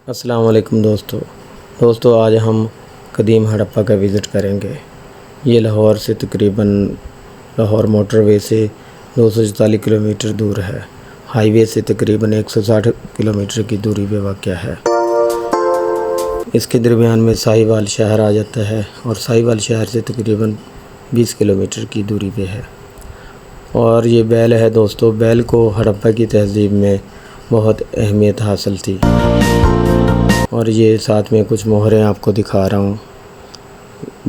السلام علیکم دوستو آج ہم قدیم ہڑپا کا وزٹ کریں گے۔ یہ لاہور سے تقریباً لاہور موٹر وے سے 244 کلومیٹر دور ہے۔ ہائی وے سے تقریباً 160 کلومیٹر کی دوری پہ واقع ہے۔ اس کے درمیان میں ساہیوال شہر آ جاتا ہے اور ساہیوال شہر سے تقریباً 20 کلومیٹر کی دوری پہ ہے۔ اور یہ بیل ہے دوستو، بیل کو ہڑپا کی تہذیب میں بہت اہمیت حاصل تھی۔ اور یہ ساتھ میں کچھ مہریں آپ کو دکھا رہا ہوں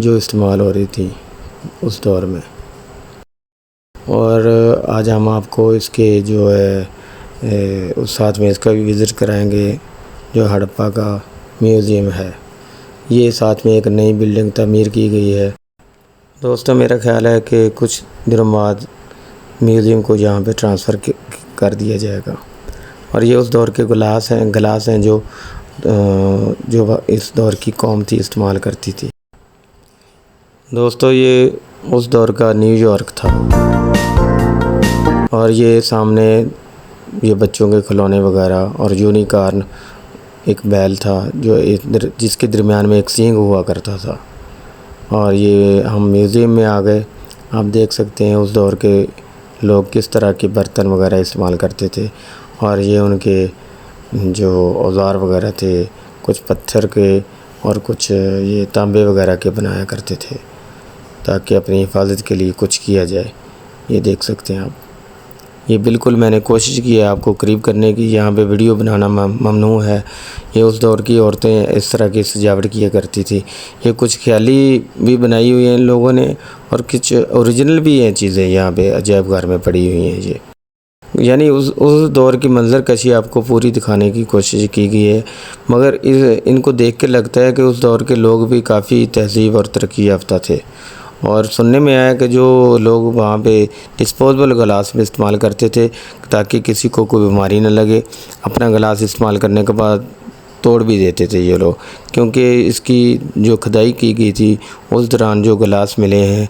جو استعمال ہو رہی تھی اس دور میں۔ اور آج ہم آپ کو اس کے جو ہے اس ساتھ میں اس کا بھی وزٹ کرائیں گے جو ہڑپا کا میوزیم ہے۔ یہ ساتھ میں ایک نئی بلڈنگ تعمیر کی گئی ہے۔ دوستو میرا خیال ہے کہ کچھ دنوں بعد میوزیم کو یہاں پہ ٹرانسفر کر دیا جائے گا۔ اور یہ اس دور کے گلاس ہیں جو اس دور کی قوم تھی استعمال کرتی تھی۔ دوستو یہ اس دور کا نیو یارک تھا۔ اور یہ سامنے یہ بچوں کے کھلونے وغیرہ اور یونیکارن ایک بیل تھا جس کے درمیان میں ایک سینگ ہوا کرتا تھا۔ اور یہ ہم میوزیم میں آ گئے۔ آپ دیکھ سکتے ہیں اس دور کے لوگ کس طرح کے برتن وغیرہ استعمال کرتے تھے۔ اور یہ ان کے جو اوزار وغیرہ تھے کچھ پتھر کے اور کچھ یہ تانبے وغیرہ کے بنایا کرتے تھے تاکہ اپنی حفاظت کے لیے کچھ کیا جائے۔ یہ دیکھ سکتے ہیں آپ، یہ بالکل میں نے کوشش کی ہے آپ کو قریب کرنے کی۔ یہاں پہ ویڈیو بنانا ممنوع ہے۔ یہ اس دور کی عورتیں اس طرح کی سجاوٹ کیا کرتی تھی۔ یہ کچھ خیالی بھی بنائی ہوئی ہیں ان لوگوں نے اور کچھ اوریجنل بھی ہیں چیزیں یہاں پہ عجائب گھر میں پڑی ہوئی ہیں۔ یہ یعنی اس دور کی منظر کشی آپ کو پوری دکھانے کی کوشش کی گئی ہے، مگر ان کو دیکھ کے لگتا ہے کہ اس دور کے لوگ بھی کافی تہذیب اور ترقی یافتہ تھے۔ اور سننے میں آیا کہ جو لوگ وہاں پہ ڈسپوزیبل گلاس میں استعمال کرتے تھے تاکہ کسی کو کوئی بیماری نہ لگے، اپنا گلاس استعمال کرنے کے بعد توڑ بھی دیتے تھے یہ لوگ، کیونکہ اس کی جو کھدائی کی گئی تھی اس دوران جو گلاس ملے ہیں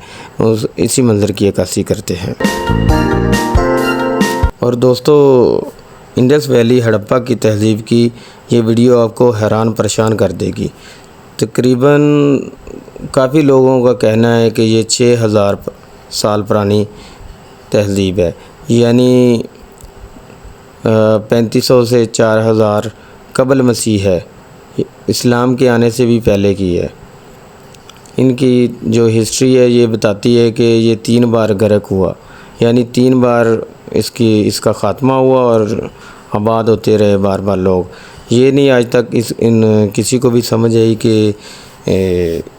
اسی منظر کی عکاسی کرتے ہیں۔ اور دوستو انڈس ویلی ہڑپا کی تہذیب کی یہ ویڈیو آپ کو حیران پریشان کر دے گی۔ تقریباً کافی لوگوں کا کہنا ہے کہ یہ 6000 سال پرانی تہذیب ہے، یعنی 3500 سے 4000 قبل مسیح ہے، اسلام کے آنے سے بھی پہلے کی ہے۔ ان کی جو ہسٹری ہے یہ بتاتی ہے کہ یہ 3 بار غرق ہوا، یعنی 3 بار اس کا خاتمہ ہوا اور آباد ہوتے رہے بار بار لوگ۔ یہ نہیں آج تک کسی کو بھی سمجھ آئی کہ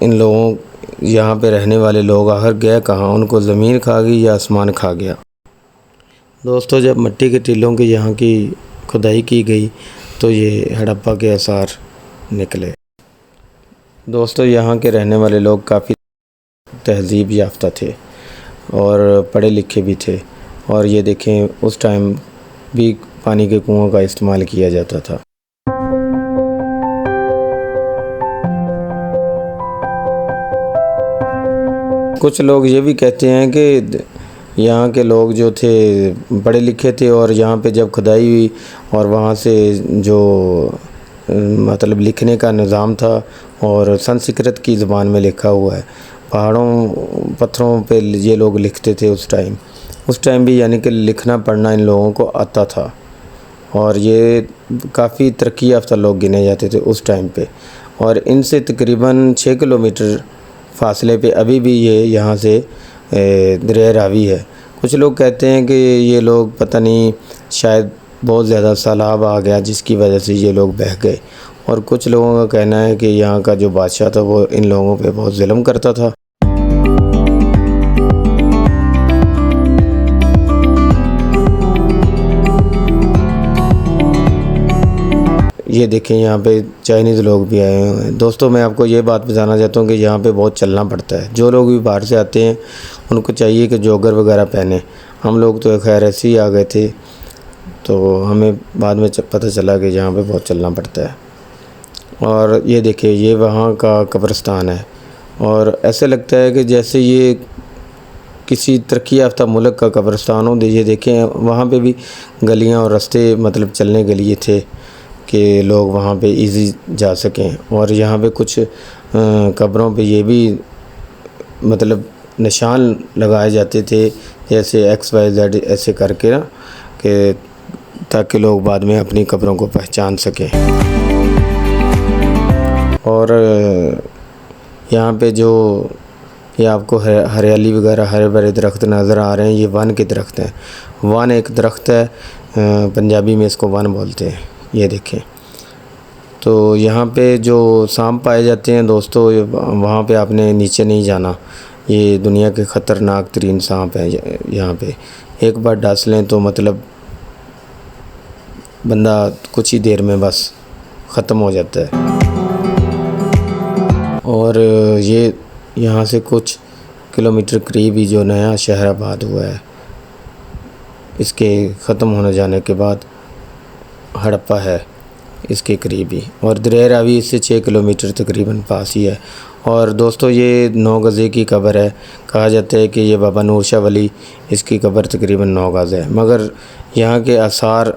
ان لوگوں یہاں پہ رہنے والے لوگ آخر گئے کہاں، ان کو زمین کھا گئی یا آسمان کھا گیا۔ دوستو جب مٹی کے ٹیلوں کی یہاں کی کھدائی کی گئی تو یہ ہڑپا کے آثار نکلے۔ دوستو یہاں کے رہنے والے لوگ کافی تہذیب یافتہ تھے اور پڑھے لکھے بھی تھے۔ اور یہ دیکھیں اس ٹائم بھی پانی کے کنووں کا استعمال کیا جاتا تھا۔ کچھ لوگ یہ بھی کہتے ہیں کہ یہاں کے لوگ جو تھے پڑھے لکھے تھے اور یہاں پہ جب کھدائی ہوئی اور وہاں سے جو مطلب لکھنے کا نظام تھا اور سنسکرت کی زبان میں لکھا ہوا ہے، پتھروں پہ یہ لوگ لکھتے تھے اس ٹائم بھی، یعنی کہ لکھنا پڑھنا ان لوگوں کو آتا تھا۔ اور یہ کافی ترقی یافتہ لوگ گنے جاتے تھے اس ٹائم پہ۔ اور ان سے تقریباً 6 کلومیٹر فاصلے پہ ابھی بھی یہ یہاں سے دریائے راوی ہے۔ کچھ لوگ کہتے ہیں کہ یہ لوگ پتہ نہیں شاید بہت زیادہ سیلاب آ گیا جس کی وجہ سے یہ لوگ بہہ گئے۔ اور کچھ لوگوں کا کہنا ہے کہ یہاں کا جو بادشاہ تھا وہ ان لوگوں پہ بہت ظلم کرتا تھا۔ یہ دیکھیں یہاں پہ چائنیز لوگ بھی آئے ہوئے ہیں۔ دوستو میں آپ کو یہ بات بتانا چاہتا ہوں کہ یہاں پہ بہت چلنا پڑتا ہے۔ جو لوگ بھی باہر سے آتے ہیں ان کو چاہیے کہ جوگر وغیرہ پہنیں۔ ہم لوگ تو خیر ایسے ہی آ گئے تھے تو ہمیں بعد میں پتہ چلا کہ یہاں پہ بہت چلنا پڑتا ہے۔ اور یہ دیکھیں یہ وہاں کا قبرستان ہے اور ایسے لگتا ہے کہ جیسے یہ کسی ترقی یافتہ ملک کا قبرستان ہو۔ یہ دیکھیں وہاں پہ بھی گلیاں اور راستے مطلب چلنے کے لیے تھے کہ لوگ وہاں پہ ایزی جا سکیں. اور یہاں پہ کچھ قبروں پہ یہ بھی مطلب نشان لگائے جاتے تھے جیسے XYZ ایسے کر کے نا، کہ تاکہ لوگ بعد میں اپنی قبروں کو پہچان سکیں. اور یہاں پہ جو یہ آپ کو ہریالی وغیرہ ہرے بھرے درخت نظر آ رہے ہیں، یہ ون کے درخت ہیں. ون ایک درخت ہے، پنجابی میں اس کو ون بولتے ہیں. یہ دیکھیں، تو یہاں پہ جو سانپ پائے جاتے ہیں دوستو، وہاں پہ آپ نے نیچے نہیں جانا. یہ دنیا کے خطرناک ترین سانپ ہیں. یہاں پہ ایک بار ڈس لیں تو مطلب بندہ کچھ ہی دیر میں بس ختم ہو جاتا ہے. اور یہ یہاں سے کچھ کلومیٹر قریب ہی جو نیا شہر آباد ہوا ہے، اس کے ختم ہونے جانے کے بعد ہڑپہ ہے اس کے قریب ہی. اور دریائے راوی اس سے 6 کلومیٹر تقریباً پاس ہی ہے. اور دوستو یہ 9 گز کی قبر ہے. کہا جاتا ہے کہ یہ بابا نور شاہ ولی، اس کی قبر تقریباً 9 گز ہے. مگر یہاں کے آثار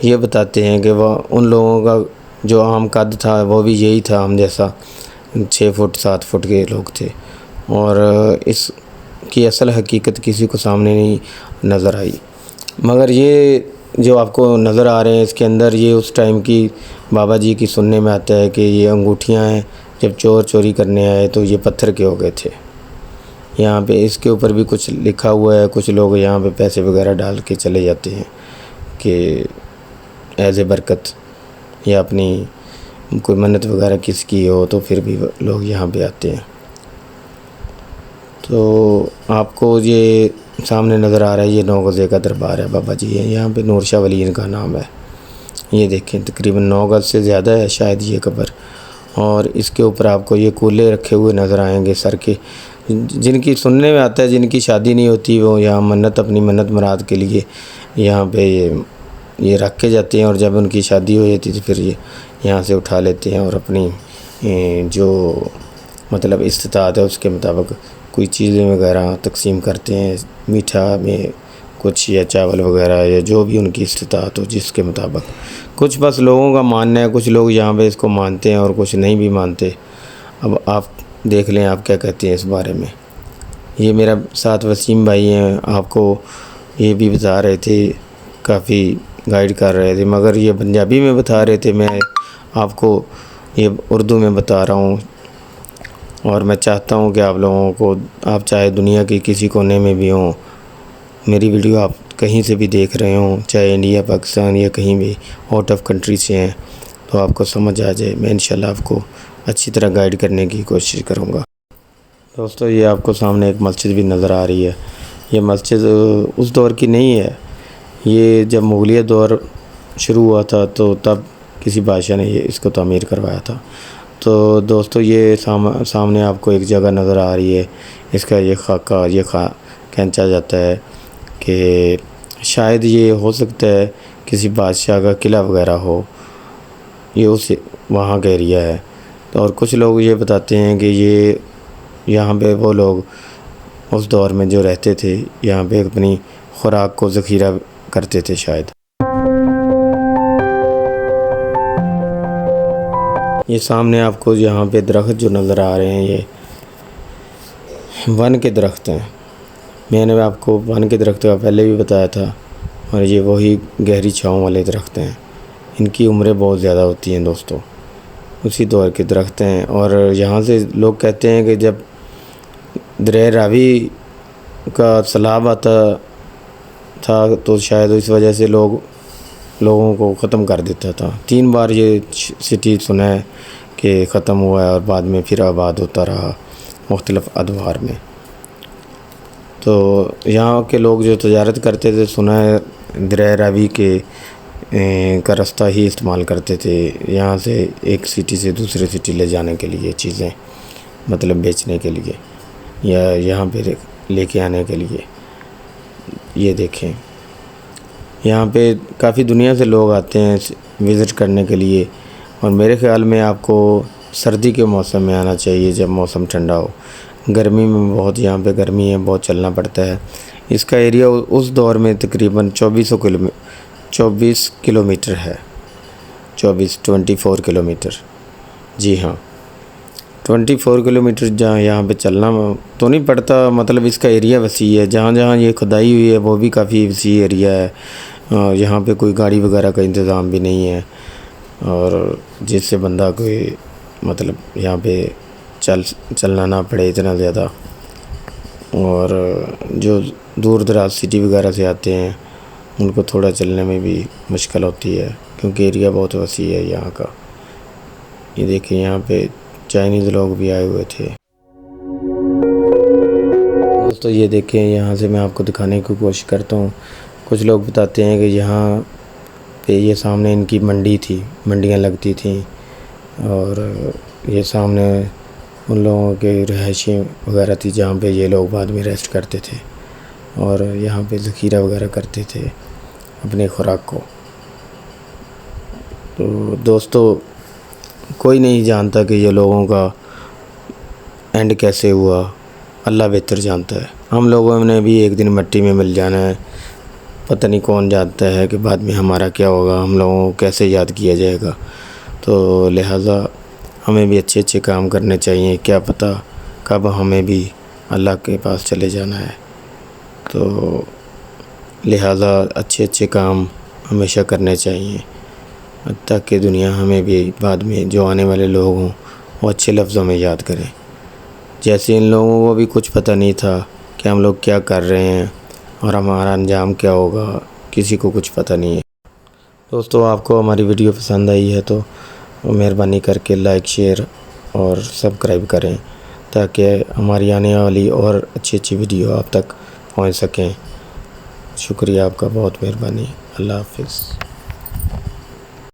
یہ بتاتے ہیں کہ وہ ان لوگوں کا جو عام قد تھا وہ بھی یہی تھا، ہم جیسا 6 فٹ 7 فٹ کے لوگ تھے. اور اس کی اصل حقیقت کسی کو سامنے نہیں نظر آئی. مگر یہ جو آپ کو نظر آ رہے ہیں اس کے اندر، یہ اس ٹائم کی بابا جی کی سننے میں آتا ہے کہ یہ انگوٹھیاں ہیں، جب چور چوری کرنے آئے تو یہ پتھر کے ہو گئے تھے. یہاں پہ اس کے اوپر بھی کچھ لکھا ہوا ہے. کچھ لوگ یہاں پہ پیسے وغیرہ ڈال کے چلے جاتے ہیں کہ ایز اے برکت، یا اپنی کوئی منت وغیرہ کس کی ہو تو پھر بھی لوگ یہاں پہ آتے ہیں. تو آپ کو یہ سامنے نظر آ رہا ہے، یہ 9 گز کا دربار ہے بابا جی ہے. یہاں پہ نور شاہ ولی ان کا نام ہے. یہ دیکھیں تقریباً 9 گز سے زیادہ ہے شاید یہ قبر. اور اس کے اوپر آپ کو یہ کولے رکھے ہوئے نظر آئیں گے سر کے. جن کی سننے میں آتا ہے جن کی شادی نہیں ہوتی وہ یہاں منت، اپنی منت مراد کے لیے یہاں پہ یہ رکھ کے جاتے ہیں. اور جب ان کی شادی ہو جاتی تو پھر یہ یہاں سے اٹھا لیتے ہیں اور اپنی جو مطلب استطاعت ہے اس کے مطابق کوئی چیزیں وغیرہ تقسیم کرتے ہیں. میٹھا میں کچھ یا چاول وغیرہ یا جو بھی ان کی استطاعت ہو جس کے مطابق. کچھ بس لوگوں کا ماننا ہے، کچھ لوگ یہاں پہ اس کو مانتے ہیں اور کچھ نہیں بھی مانتے. اب آپ دیکھ لیں آپ کیا کہتے ہیں اس بارے میں. یہ میرا ساتھ وسیم بھائی ہیں، آپ کو یہ بھی بتا رہے تھے، کافی گائیڈ کر رہے تھے، مگر یہ پنجابی میں بتا رہے تھے، میں آپ کو یہ اردو میں بتا رہا ہوں. اور میں چاہتا ہوں کہ آپ لوگوں کو، آپ چاہے دنیا کے کسی کونے میں بھی ہوں، میری ویڈیو آپ کہیں سے بھی دیکھ رہے ہوں، چاہے انڈیا، پاکستان یا کہیں بھی آؤٹ آف کنٹری سے ہیں، تو آپ کو سمجھ آ جائے. میں انشاءاللہ آپ کو اچھی طرح گائیڈ کرنے کی کوشش کروں گا. دوستو یہ آپ کو سامنے ایک مسجد بھی نظر آ رہی ہے. یہ مسجد اس دور کی نہیں ہے. یہ جب مغلیہ دور شروع ہوا تھا تو تب کسی بادشاہ نے یہ اس کو تعمیر کروایا تھا. تو دوستو یہ سامنے آپ کو ایک جگہ نظر آ رہی ہے. اس کا یہ خاکہ، یہ کھینچا جاتا ہے کہ شاید یہ ہو سکتا ہے کسی بادشاہ کا قلعہ وغیرہ ہو. یہ اس وہاں کا ایریا ہے. اور کچھ لوگ یہ بتاتے ہیں کہ یہ یہاں پہ وہ لوگ اس دور میں جو رہتے تھے یہاں پہ اپنی خوراک کو ذخیرہ کرتے تھے شاید. یہ سامنے آپ کو یہاں پہ درخت جو نظر آ رہے ہیں یہ ون کے درخت ہیں. میں نے آپ کو ون کے درخت کا پہلے بھی بتایا تھا. اور یہ وہی گہری چھاؤں والے درخت ہیں. ان کی عمریں بہت زیادہ ہوتی ہیں دوستو، اسی دور کے درخت ہیں. اور یہاں سے لوگ کہتے ہیں کہ جب دریائے راوی کا سیلاب آتا تھا تو شاید اس وجہ سے لوگوں کو ختم کر دیتا تھا. 3 بار یہ سٹی سنا ہے کہ ختم ہوا ہے اور بعد میں پھر آباد ہوتا رہا مختلف ادوار میں. تو یہاں کے لوگ جو تجارت کرتے تھے سنا ہے دریائے راوی کا رستہ ہی استعمال کرتے تھے، یہاں سے ایک سٹی سے دوسرے سٹی لے جانے کے لیے چیزیں، مطلب بیچنے کے لیے یا یہاں پہ لے کے آنے کے لیے. یہ دیکھیں یہاں پہ کافی دنیا سے لوگ آتے ہیں وزٹ کرنے کے لیے. اور میرے خیال میں آپ کو سردی کے موسم میں آنا چاہیے جب موسم ٹھنڈا ہو. گرمی میں بہت یہاں پہ گرمی ہے، بہت چلنا پڑتا ہے. اس کا ایریا اس دور میں تقریباً 24 کلومیٹر ہے. 24 کلومیٹر. جی ہاں 24 کلومیٹر جہاں یہاں پہ چلنا تو نہیں پڑتا، مطلب اس کا ایریا وسیع ہے. جہاں جہاں یہ کھدائی ہوئی ہے وہ بھی کافی وسیع ایریا ہے. یہاں پہ کوئی گاڑی وغیرہ کا انتظام بھی نہیں ہے، اور جس سے بندہ کوئی مطلب یہاں پہ چلنا نہ پڑے اتنا زیادہ. اور جو دور دراز سٹی وغیرہ سے آتے ہیں ان کو تھوڑا چلنے میں بھی مشکل ہوتی ہے، کیونکہ ایریا بہت وسیع ہے یہاں کا. یہ دیکھیں یہاں پہ چائنیز لوگ بھی آئے ہوئے تھے. دوستو یہ دیکھیں، یہاں سے میں آپ کو دکھانے کی کوشش کرتا ہوں. کچھ لوگ بتاتے ہیں کہ یہاں پہ یہ سامنے ان کی منڈی تھی، منڈیاں لگتی تھیں، اور یہ سامنے ان لوگوں کے رہائشیں وغیرہ تھی جہاں پہ یہ لوگ بعد میں ریسٹ کرتے تھے، اور یہاں پہ ذخیرہ وغیرہ کرتے تھے اپنے خوراک کو. تو دوستو کوئی نہیں جانتا کہ یہ لوگوں کا اینڈ کیسے ہوا، اللہ بہتر جانتا ہے. ہم لوگوں نے بھی ایک دن مٹی میں مل جانا ہے. پتہ نہیں کون جانتا ہے کہ بعد میں ہمارا کیا ہوگا، ہم لوگوں کو کیسے یاد کیا جائے گا. تو لہٰذا ہمیں بھی اچھے اچھے کام کرنے چاہیے. کیا پتہ کب ہمیں بھی اللہ کے پاس چلے جانا ہے. تو لہٰذا اچھے اچھے کام ہمیشہ کرنے چاہیے، تاکہ دنیا ہمیں بھی بعد میں جو آنے والے لوگ ہوں وہ اچھے لفظوں میں یاد کریں. جیسے ان لوگوں کو بھی کچھ پتہ نہیں تھا کہ ہم لوگ کیا کر رہے ہیں اور ہمارا انجام کیا ہوگا، کسی کو کچھ پتہ نہیں ہے. دوستو آپ کو ہماری ویڈیو پسند آئی ہے تو مہربانی کر کے لائک، شیئر اور سبسکرائب کریں، تاکہ ہماری آنے والی اور اچھی اچھی ویڈیو آپ تک پہنچ سکیں. شکریہ آپ کا، بہت مہربانی. اللہ حافظ.